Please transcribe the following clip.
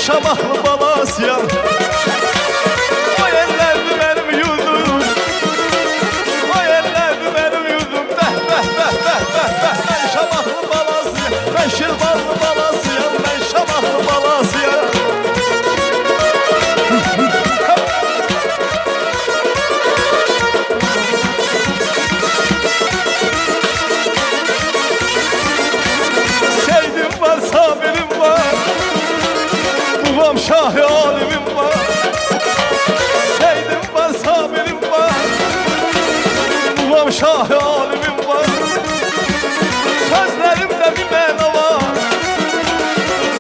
şamahlı balasıyam. O yerlerdi benim yurdum, o yerlerdi benim yurdum. Ben şamahlı balasıyam, ben şirvanlı balasıyam, ben şamahlı balasıyam. Sevdim var, sabirim var, babam şah-ı